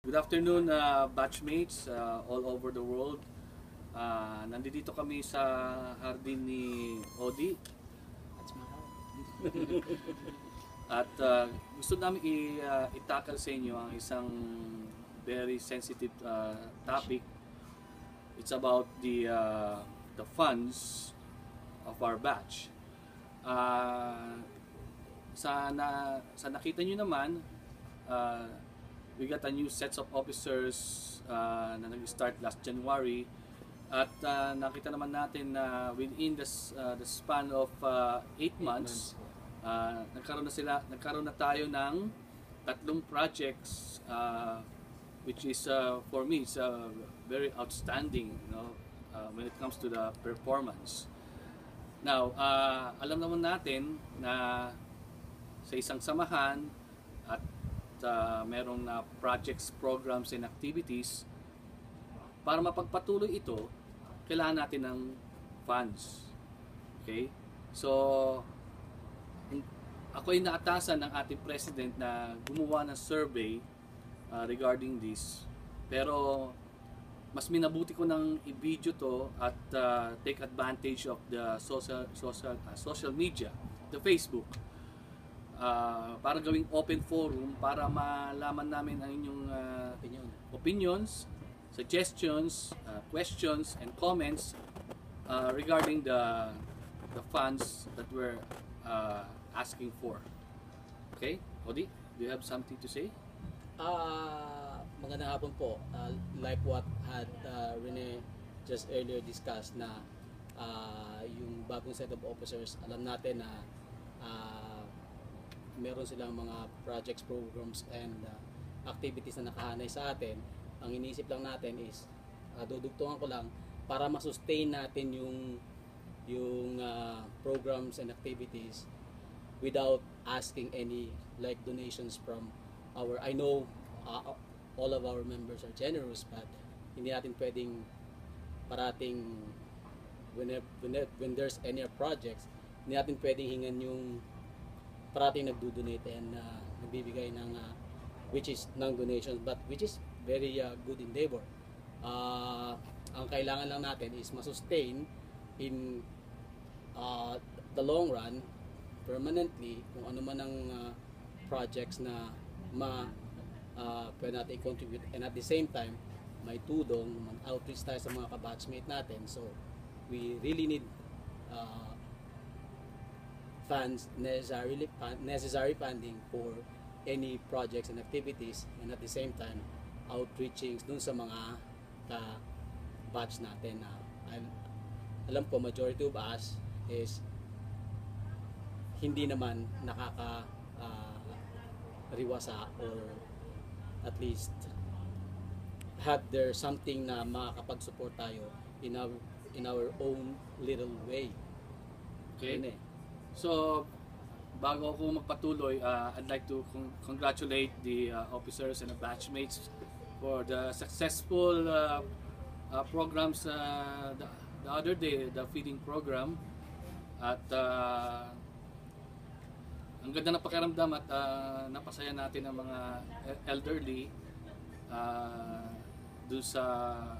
Good afternoon, batchmates all over the world. Nandito kami sa hardin ni Odi. At gusto namin itakal sa inyo ang isang very sensitive topic. It's about the funds of our batch. Sa nakita nyo naman, we got a new sets of officers na nag-start last January, at nakita naman natin na within the span of 8 months, nagkaroon na tayo ng tatlong projects, which is for me is very outstanding, when it comes to the performance. Now, alam naman natin na sa isang samahan at merong projects, programs, and activities, para mapagpatuloy ito, kailangan natin ng funds. Okay? So, ako ay naatasan ng ating president na gumawa ng survey regarding this. Pero, mas minabuti ko ng i-video to at take advantage of the social media, the Facebook, para gawing open forum para malaman namin ang inyong opinions, suggestions, questions, and comments regarding the funds that we're asking for. Okay? Odi, do you have something to say? Magandang hapon po. Like what had Rene just earlier discussed na yung bagong set of officers, alam natin na meron silang mga projects, programs, and activities na nakahanay sa atin. Ang iniisip lang natin is dudugtungan ko lang para ma-sustain natin yung programs and activities without asking any like donations from our, I know all of our members are generous, but hindi natin pwedeng parating when there's any projects, hindi natin pwedeng hingan yung parating nagdo-donate and nagbibigay ng which is non-donations, but which is very good endeavor. Ang kailangan lang natin is ma-sustain in the long run permanently kung ano man ang projects na pwede natin i-contribute, and at the same time may tudong mag-outreach tayo sa mga kabatchmate natin. So we really need funds, necessary funding for any projects and activities, and at the same time outreaching dun sa mga batch natin na alam ko majority of us is hindi naman riwasa, or at least have there something na makakapag-support tayo in our own little way. Okay. So, bago ako magpatuloy, I'd like to congratulate the officers and the batchmates for the successful programs the other day, the feeding program. At ang ganda ng pakiramdam at napasaya natin ang mga elderly doon sa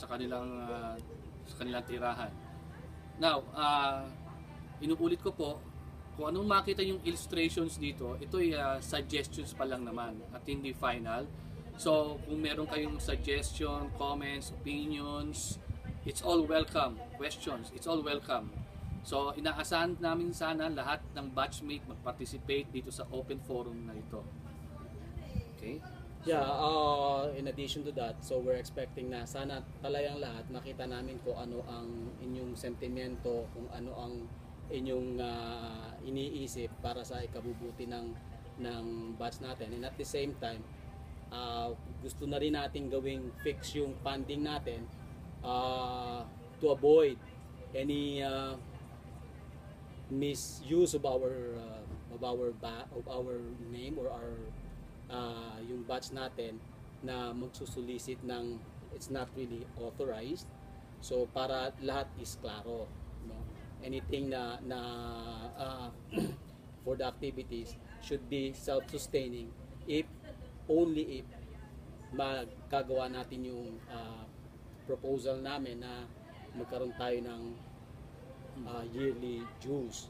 kanilang tirahan. Now, inuulit ko po, kung anong makita yung illustrations dito, ito ay suggestions pa lang naman at hindi final. So, kung meron kayong suggestion, comments, opinions, it's all welcome. Questions, it's all welcome. So, inaasahan namin sana lahat ng batchmate mag-participate dito sa open forum na ito. Okay? Yeah, in addition to that, so we're expecting na sana talayang lahat makita namin kung ano ang inyong sentimento, kung ano ang inyong iniisip para sa ikabubuti ng batch natin. And at the same time, gusto na rin natin gawing fix yung funding natin to avoid any misuse of our name or our yung batch natin na magsusulisit ng it's not really authorized. So para lahat is klaro, anything na for the activities should be self-sustaining if only if magagawa natin yung proposal namin na magkaroon tayo ng yearly dues.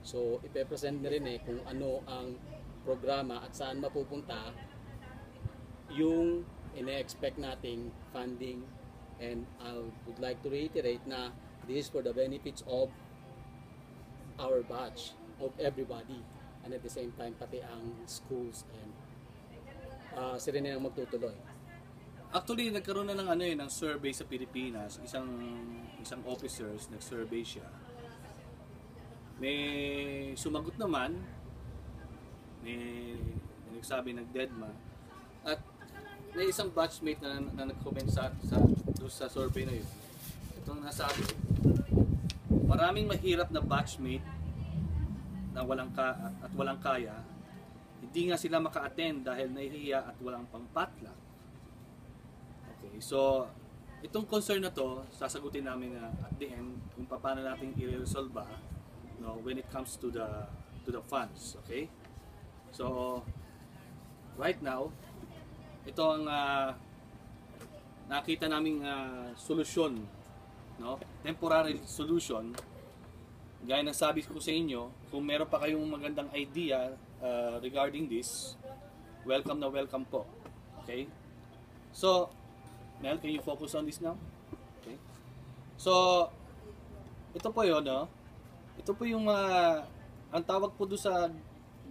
So, ipe-present na rin kung ano ang programa at saan mapupunta yung ine-expect nating funding. And I would like to reiterate na this is for the benefits of our batch, of everybody. And at the same time, pati ang schools and sila na yung magtutuloy. Actually, nagkaroon na ng ng survey sa Pilipinas, isang officers nag-survey siya. May sumagot naman, may nagsabi nag-deadma, at may isang batchmate na nag-comment sa survey na yun. Itong nasabi, maraming mahirap na batchmate na walang kaya, hindi nga sila maka-attend dahil nahihiya at walang pangpatla. Okay, so itong concern na to, sasagutin namin at the end kung paano natin i-resolve when it comes to the funds. Okay, so right now, ito ang nakita naming solusyon, temporary solution. Gaya ng sabi ko sa inyo, kung meron pa kayong magandang idea regarding this, welcome na welcome po. Okay? So, Mel, can you focus on this now? Okay. So, ito po yun, Ito po yung ang tawag po doon sa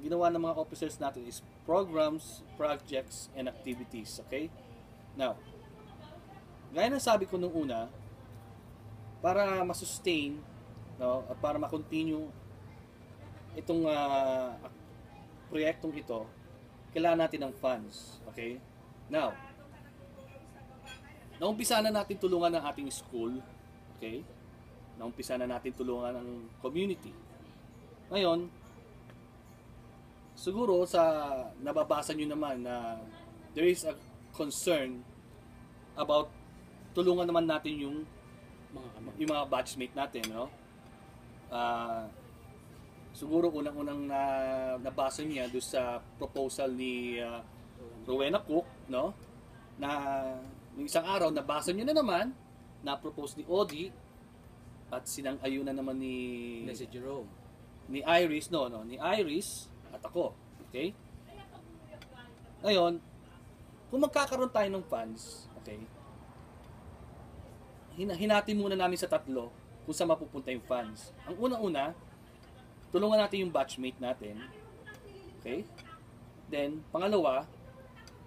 ginawa ng mga officers natin is programs, projects, and activities. Okay? Now, gaya ng sabi ko nung una, para ma-sustain, at para ma-continue itong proyektong ito, kailangan natin ng funds. Okay? Now, naumpisa na natin tulungan ng ating school. Okay? Naumpisa na natin tulungan ng community. Ngayon, siguro sa nababasa nyo naman na there is a concern about tulungan naman natin yung mga batchmate natin, siguro unang-unang nabasa niya doon sa proposal ni Rowena Cook, na yung isang araw nabasa niyo na naman na propose ni Odi at sinang-ayunan naman ni si Jerome, ni Iris, ni Iris at ako. Okay? Ngayon, kung magkakaroon tayo ng funds, okay, hinati muna namin sa tatlo kung saan mapupunta yung funds. Ang una-una, tulungan natin yung batchmate natin. Okay? Then, pangalawa,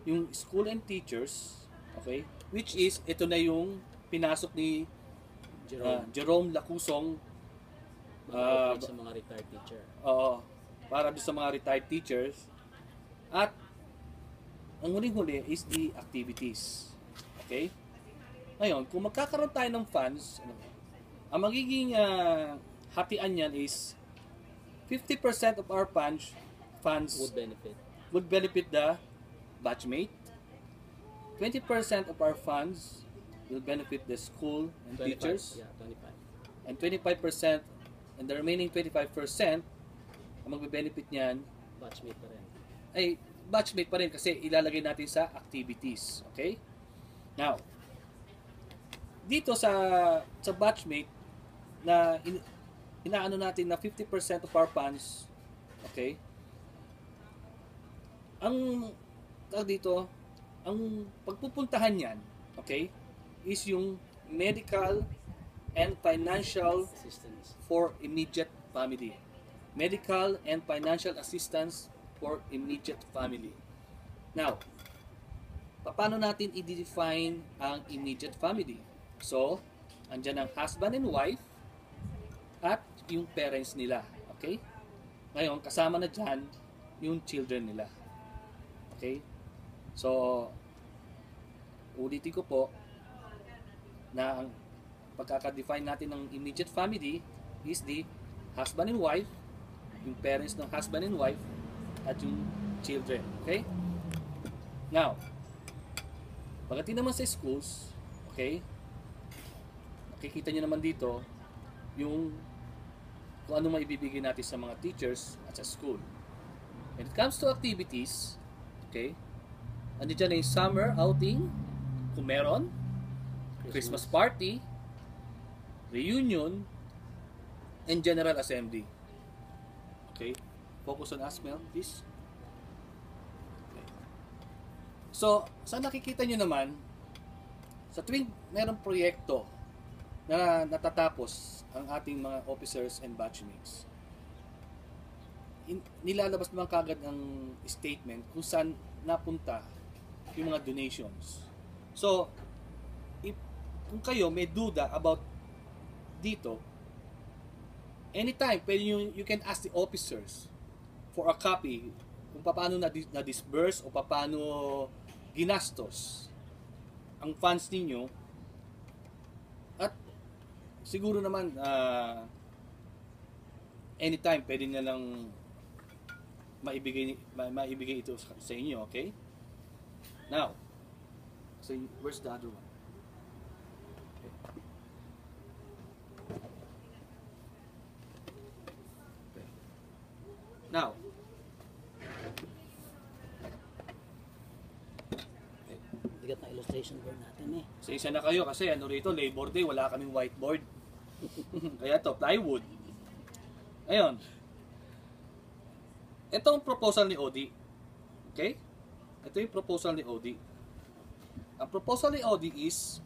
yung school and teachers, okay, which is, ito na yung pinasok ni Jerome Lacusong sa mga retired teacher. Para doon sa mga retired teachers. At ang huling-huli is the activities. Okay? Ngayon, kung magkakaroon tayo ng funds, ang magiging hatian niyan is 50% of our funds would benefit the batchmate. 20% of our funds will benefit the school and 25, teachers. Yeah, 25. And 25%, and the remaining 25%, ang magbe-benefit niyan, Batchmate pa rin. ay batchmate pa rin kasi ilalagay natin sa activities. Okay? Now, dito sa batchmate na inaano natin na 50% of our funds, okay? Ang dito, ang pagpupuntahan niyan, okay, is yung medical and financial Assistance. for immediate family. Medical and financial assistance for immediate family. Now, paano natin i-define ang immediate family? So, andyan ang husband and wife at yung parents nila. Okay? Ngayon, kasama na dyan yung children nila. Okay? So, ulitin ko po na ang pagkaka-define natin ng immediate family is the husband and wife, yung parents ng husband and wife, at yung children. Okay? Now, pagdating naman sa schools, okay, makikita nyo naman dito yung kung ano maibibigay natin sa mga teachers at sa school. When it comes to activities, okay, Andito na yung summer outing, kung meron, Christmas party, reunion, and general assembly. Okay? Focus on us, Mel, please. Okay. So, sa nakikita nyo naman, sa tuwing merong proyekto na natatapos ang ating mga officers and batchmates, nilalabas naman kagad ang statement kung saan napunta yung mga donations. So, kung kayo may duda about dito, anytime, pwede you can ask the officers for a copy kung paano na-disburse o paano ginastos ang funds ninyo. At siguro naman, anytime, pwede na lang maibigay ito sa inyo, okay? Now, so where's the other one? Okay. Now, Bigat na illustration board natin eh. sa isa na kayo kasi ano rito, Labor Day, wala kaming whiteboard. Kaya to, plywood. Ayun. Ito ang proposal ni OD. Okay? Ito yung proposal ni OD. Ang proposal ni OD is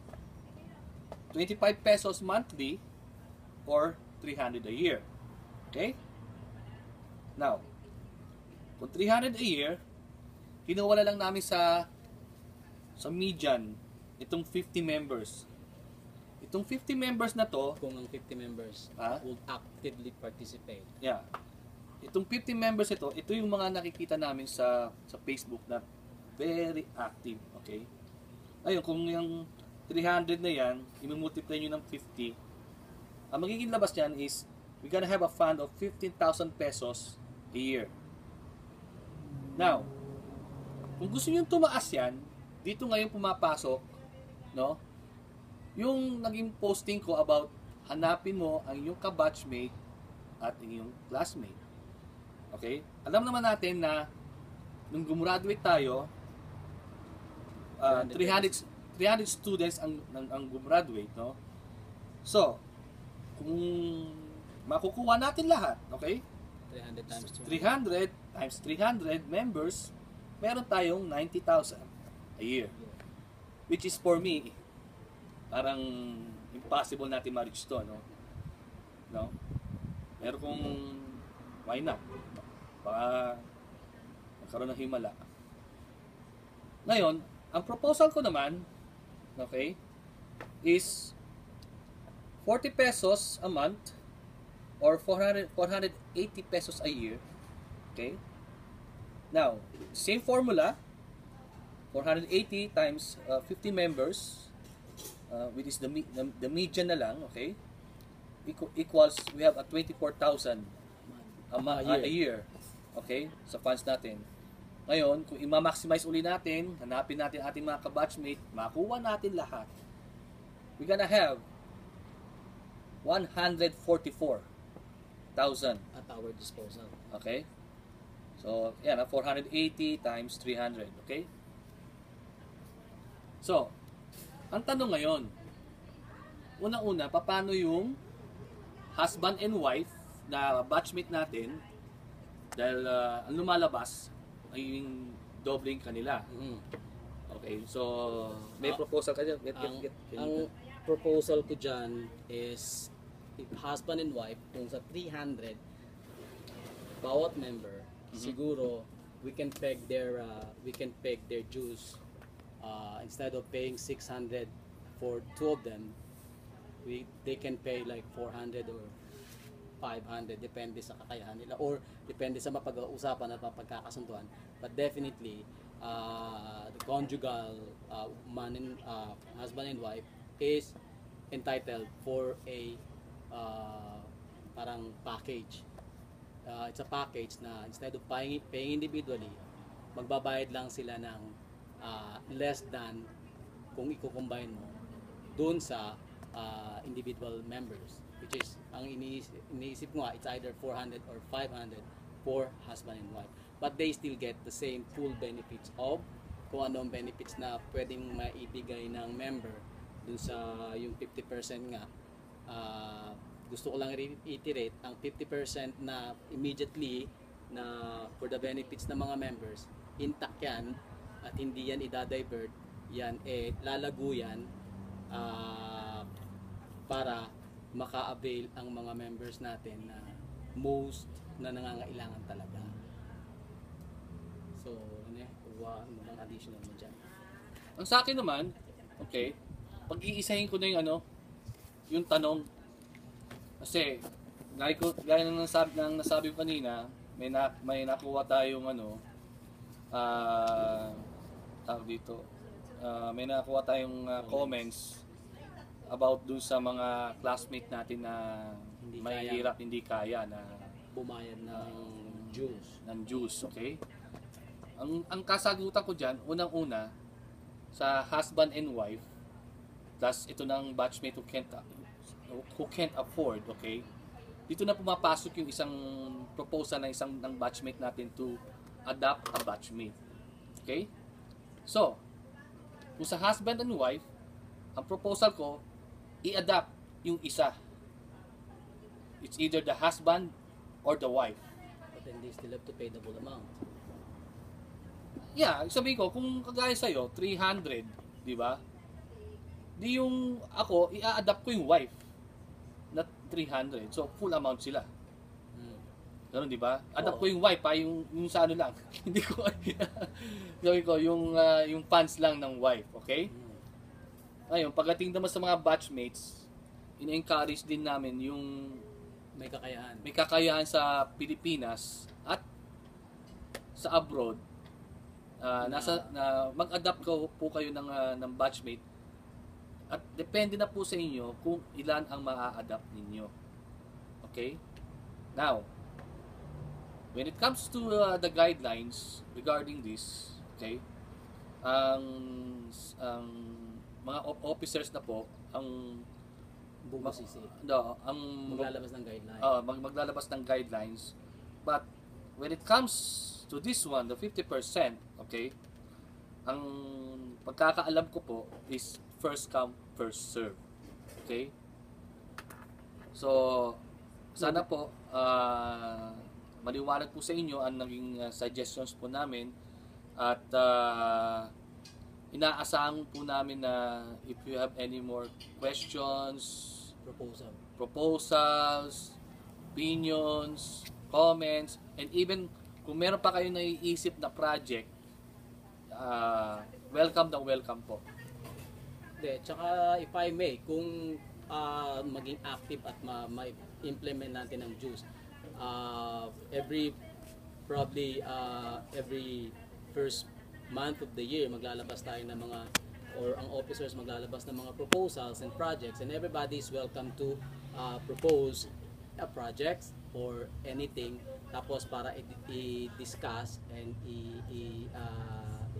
25 pesos monthly or 300 a year. Okay? Now, kung 300 a year, kinuha na lang namin sa median itong 50 members. Itong 50 members na to, Kung ang 50 members would actively participate. yeah. Itong 50 members ito yung mga nakikita namin sa Facebook na very active, okay? Ayun, kung yung 300 na yan, i-multiply nyo ng 50, ang magiging labas niyan is, we're gonna have a fund of 15,000 pesos a year. Now, kung gusto nyo tumaas yan, dito ngayon pumapasok, no? Yung naging posting ko about hanapin mo ang iyong kabatchmate at iyong classmate. Okay? Alam naman natin na nung gumraduate tayo, 300 students ang gumraduate, no? So, kung makukuha natin lahat, okay? 300 times 300 times 300 members, meron tayong 90,000 a year. Which is for me, parang impossible natin ma-reach to, no? No? Pero kung why not? Baka magkaroon ng himala. Ngayon, ang proposal ko naman, okay, is 40 pesos a month or 480 pesos a year. Okay? Now, same formula, 480 times 50 members, which is the median na lang, okay? Equals, we have a 24,000 a year. Okay? Sa funds natin. Ngayon, kung i-maximize uli natin, hanapin natin ating mga kabatchmate, makuha natin lahat, we're gonna have 144,000 at our disposal. Okay? So, yan, 480 times 300. Okay? So, ang tanong ngayon, unang-una, paano yung husband and wife na batchmate natin, dahil ang lumalabas ay yung doubling kanila. Okay, so may proposal ka dyan? Ang proposal ko dyan is if husband and wife, kung sa 300 bawat member, siguro we can peg their dues. Instead of paying 600 for two of them, they can pay like 400 or 500, depende sa kakayahan nila or depende sa mapag-uusapan at mapagkakasunduan. But definitely, the conjugal husband and wife is entitled for a parang package. It's a package na instead of paying individually, magbabayad lang sila ng less than kung i-combine mo doon sa individual members, which is ang iniisip ko nga, it's either 400 or 500 for husband and wife, but they still get the same full benefits of kung ano ang benefits na pwedeng maibigay ng member dun sa yung 50% nga. Gusto ko lang reiterate, ang 50% na immediately na for the benefits ng mga members, intact yan at hindi yan idadivert, yan lalago yan para maka-avail ang mga members natin na most na nangangailangan talaga. So, ano bang additional mo dyan? Ang sa akin naman, okay, pag-iisahin ko na yung tanong. Kasi, gaya ng nasabi ko kanina, may nakuha tayong tawag dito, may nakuha tayong comments about dun sa mga classmate natin na mahihirap, hindi kaya na bumayad ng juice. Okay? Ang kasagutan ko dyan, unang-una, sa husband and wife, plus ito ng batchmate who can't afford, okay? Dito na pumapasok yung isang proposal ng batchmate natin to adopt a batchmate. Okay? So, kung sa husband and wife, ang proposal ko, i-adopt yung isa. It's either the husband or the wife. But then they still have to pay the full amount. Yeah, sabihin ko, kung kagaya sa'yo, 300, di ba? Di yung ako, i-adapt ko yung wife na 300. So, full amount sila. Ganun, di ba? Adapt ko yung wife, yung sa ano lang. Hindi ko, sabi ko, yung funds lang ng wife, okay? Ngayon, pagdating naman sa mga batchmates, ina-encourage din namin yung may kakayahan sa Pilipinas at sa abroad. Mag-adapt po kayo ng batchmate at depende na po sa inyo kung ilan ang maa-adapt ninyo. Okay? Now, when it comes to the guidelines regarding this, okay, ang mga officers na po ang maglalabas ng guidelines. Maglalabas ng guidelines. But when it comes to this one, the 50%, okay, ang pagkakaalam ko po is first come, first serve. Okay? So, sana po maliwanag po sa inyo ang naging suggestions po namin at inaasahan po namin na if you have any more questions, proposals, opinions, comments, and even kung meron pa kayong naiisip na project, welcome po. Tsaka if I may, kung maging active at ma-implement natin ang juice, every first month of the year maglalabas tayo ng mga, or ang officers maglalabas ng mga proposals and projects, and everybody is welcome to propose projects or anything, tapos para i-discuss and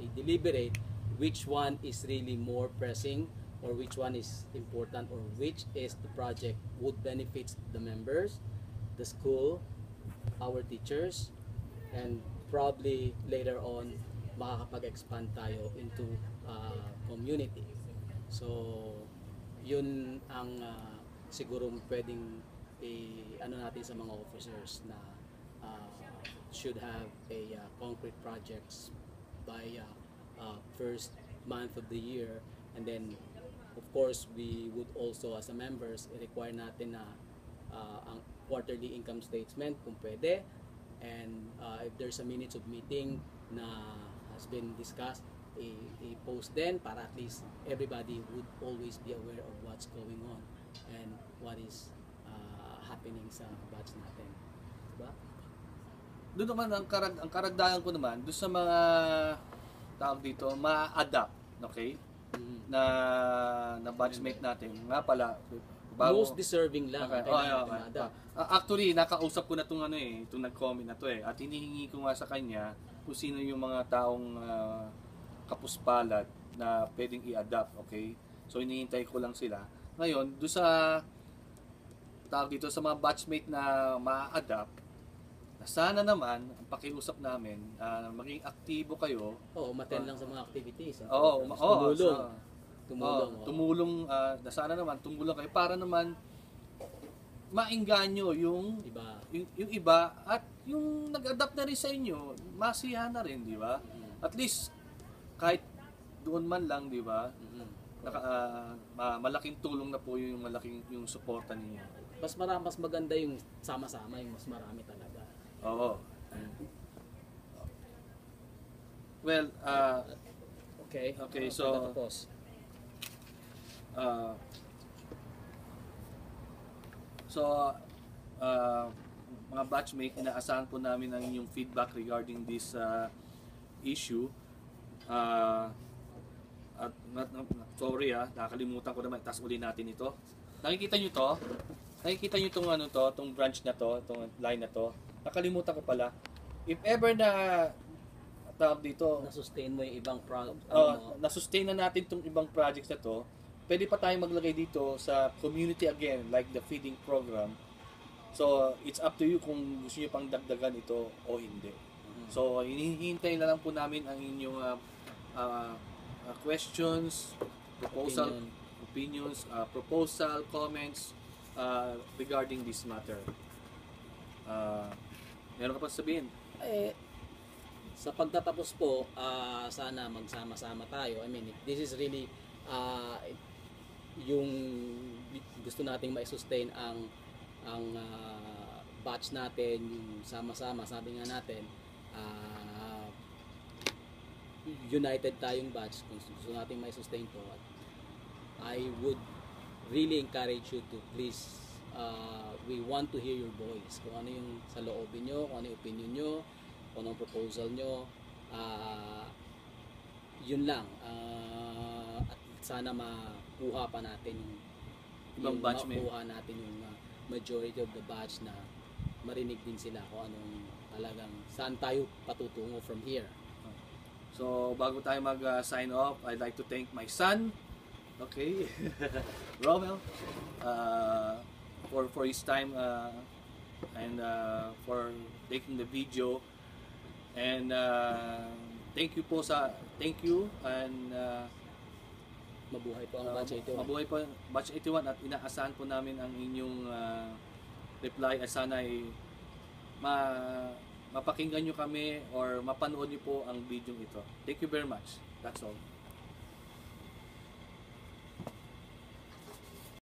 i-deliberate which one is really more pressing or which one is important or which is the project would benefit the members, the school, our teachers, and probably later on makakapag-expand tayo into community. So, yun ang siguro pwedeng ano natin sa mga officers na should have a concrete projects by first month of the year, and then of course we would also as a members i-require natin na ang quarterly income statement kung pwede, and if there's a minutes of meeting na has been discussed, i-post din para at least everybody would always be aware of what's going on and what is happening sa batch natin. Diba? Doon naman ang karagdagan ko naman doon sa mga tawag dito, ma-adapt, okay? Na batchmate natin. Nga pala, most deserving lang. Okay. Actually, nakausap ko na itong nag-comment na to at hinihingi ko nga sa kanya kung sino yung mga taong kapuspalad na pwedeng i-adapt, okay? So, hinihintay ko lang sila. Ngayon, doon sa tawag dito sa mga batchmate na ma-adapt, sana naman, ang pakiusap namin, maging aktibo kayo. Oo, umattend lang sa mga activities. Oo, tumulong. Tumulong. Sana naman, tumulong kayo para naman maingganyo yung Iba. yung iba at yung nag-adapt na rin sa inyo, masiyahan na rin, di ba? At least, kahit doon man lang, di ba? Malaking tulong na po yung yung suporta ninyo. Mas maganda yung sama-sama, yung mas marami talaga. Oo. Well, Okay, so tapos. uh, mga batchmate, inaasahan po namin ang inyong feedback regarding this issue. At sorry nakakalimutan ko naman, taas uli natin ito. Nakikita nyo to? Nakikita nyo itong tong branch na to, itong line na to. Nakalimutan ko pala. If ever na tawag dito, Na-sustain mo yung ibang na-sustain na natin itong ibang projects na to, pwede pa tayong maglagay dito sa community again, like the feeding program. So, it's up to you kung gusto nyo pang dagdagan ito o hindi. So, hinihintay na lang po namin ang inyong questions, opinions, proposal, comments regarding this matter. Meron ka pa sabihin? Sa pagtatapos po, sana magsama-sama tayo. I mean, this is really yung gusto nating ma-sustain ang batch natin, yung sama-sama, sabi nga natin, united tayong batch, kung gusto nating ma-sustain to. I would really encourage you to please, we want to hear your voice, kung ano yung sa loobin nyo, kung ano yung opinion nyo, kung anong proposal nyo, yun lang. At sana makuha pa natin Ibang batchmate. makuha natin yung majority of the batch na marinig din sila kung anong talagang saan tayo patutungo from here. So, bago tayo mag-sign off, I'd like to thank my son, okay, Romel, for his time and for taking the video. And thank you and Mabuhay po ang batch 81. mabuhay po batch 81 at inaasahan po namin ang inyong reply at sana ay mapakinggan nyo kami or mapanood nyo po ang video ito. Thank you very much. That's all.